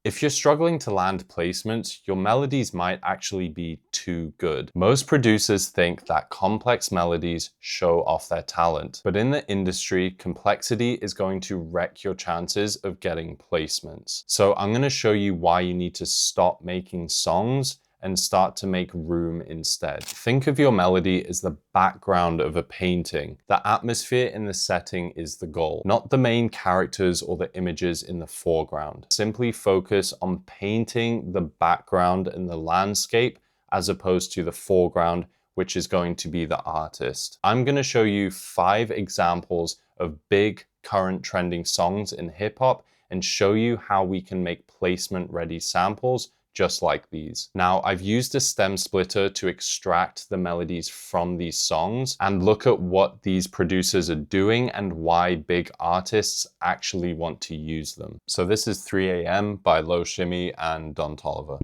If you're struggling to land placements, your melodies might actually be too good. Most producers think that complex melodies show off their talent, but in the industry, complexity is going to wreck your chances of getting placements. So I'm going to show you why you need to stop making songs and start to make room instead. Think of your melody as the background of a painting. The atmosphere in the setting is the goal, not the main characters or the images in the foreground. Simply focus on painting the background and the landscape as opposed to the foreground, which is going to be the artist. I'm going to show you 5 examples of big current trending songs in hip hop and show you how we can make placement ready samples just like these. Now, I've used a stem splitter to extract the melodies from these songs and look at what these producers are doing and why big artists actually want to use them. So this is 3 AM by Low Shimmy and Don Toliver.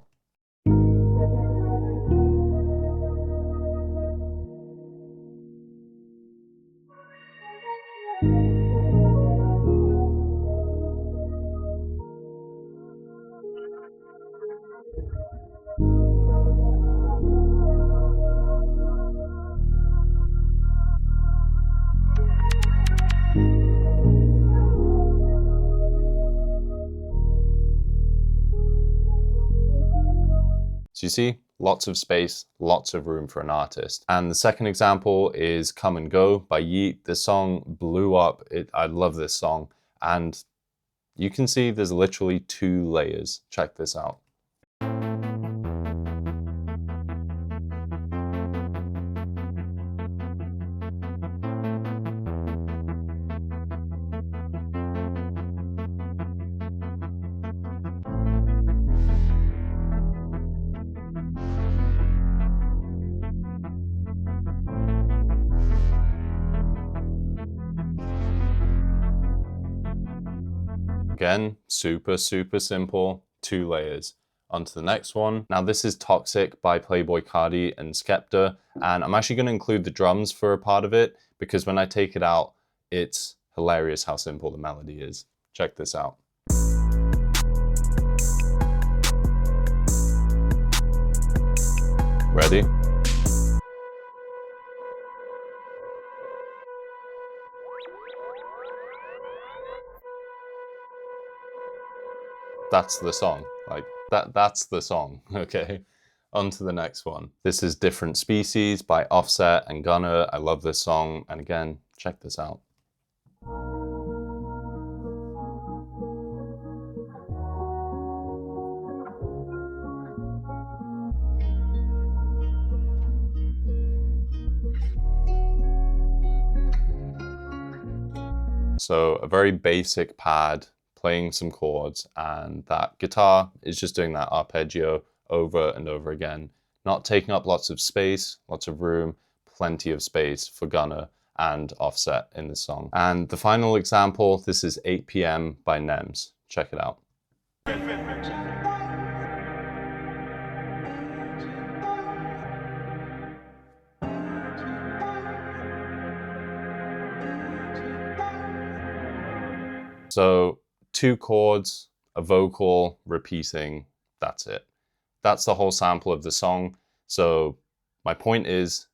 So you see, lots of space, lots of room for an artist. And the second example is Come and Go by Yeat. This song blew up. I love this song. And you can see there's literally 2 layers. Check this out. Again, super simple, 2 layers. On to the next one. Now this is Toxic by Playboi Carti and Skepta, and I'm actually going to include the drums for a part of it because when I take it out, it's hilarious how simple the melody is. Check this out. Ready? That's the song. Like that's the song. Okay. On to the next one. This is Different Species by Offset and Gunna. I love this song. And again, check this out. So a very basic pad, playing some chords, and that guitar is just doing that arpeggio over and over again, not taking up lots of space, lots of room, plenty of space for Gunna and Offset in this song. And the final example, this is 8 PM by Nems. Check it out. So 2 chords, a vocal, repeating, that's it. That's the whole sample of the song. So my point is,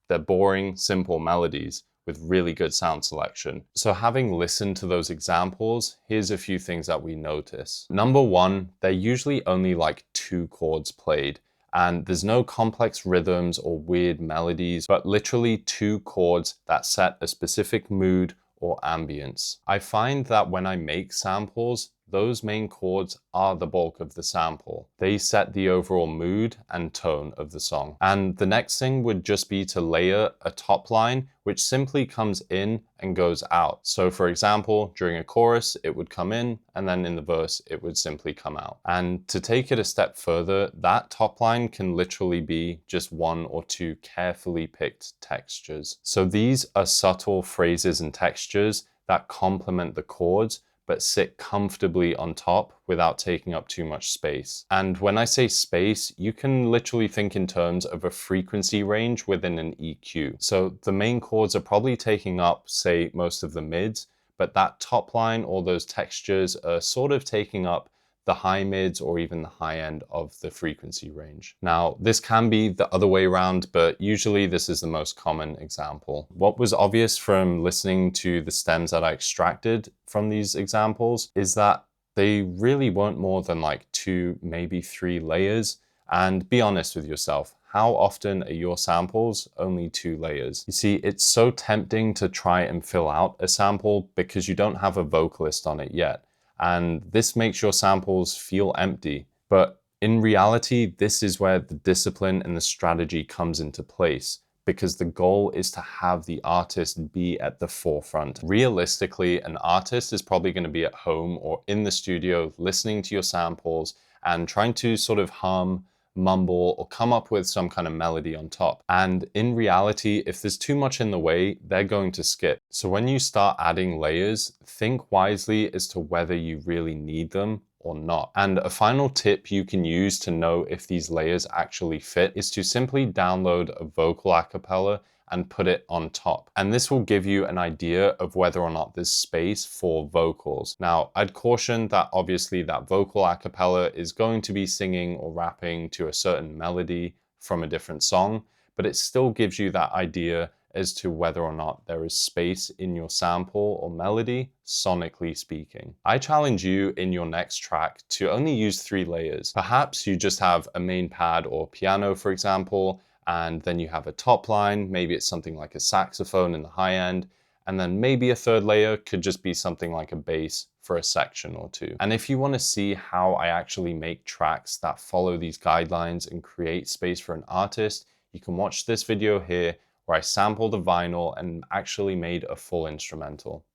they're boring, simple melodies with really good sound selection. So having listened to those examples, here's a few things that we notice. Number 1, they're usually only like 2 chords played, and there's no complex rhythms or weird melodies, but literally 2 chords that set a specific mood or ambience. I find that when I make samples, those main chords are the bulk of the sample. They set the overall mood and tone of the song. And the next thing would just be to layer a top line, which simply comes in and goes out. So for example, during a chorus, it would come in, and then in the verse, it would simply come out. And to take it a step further, that top line can literally be just 1 or 2 carefully picked textures. So these are subtle phrases and textures that complement the chords, but sit comfortably on top without taking up too much space. And when I say space, you can literally think in terms of a frequency range within an EQ. So the main chords are probably taking up, say, most of the mids, but that top line or those textures are sort of taking up the high mids or even the high end of the frequency range. Now, this can be the other way around, but usually this is the most common example. What was obvious from listening to the stems that I extracted from these examples is that they really weren't more than like 2, maybe 3 layers. And be honest with yourself, how often are your samples only 2 layers? You see, it's so tempting to try and fill out a sample because you don't have a vocalist on it yet. And this makes your samples feel empty. But in reality, this is where the discipline and the strategy comes into place, because the goal is to have the artist be at the forefront. Realistically, an artist is probably going to be at home or in the studio listening to your samples and trying to sort of hum, mumble, or come up with some kind of melody on top. And in reality, if there's too much in the way, they're going to skip. So when you start adding layers, think wisely as to whether you really need them or not. And a final tip you can use to know if these layers actually fit is to simply download a vocal acapella and put it on top. And this will give you an idea of whether or not there's space for vocals. Now, I'd caution that obviously that vocal acapella is going to be singing or rapping to a certain melody from a different song, but it still gives you that idea as to whether or not there is space in your sample or melody, sonically speaking. I challenge you in your next track to only use 3 layers. Perhaps you just have a main pad or piano, for example, and then you have a top line, maybe it's something like a saxophone in the high end, and then maybe a 3rd layer could just be something like a bass for a section or 2. And if you want to see how I actually make tracks that follow these guidelines and create space for an artist, you can watch this video here where I sampled a vinyl and actually made a full instrumental.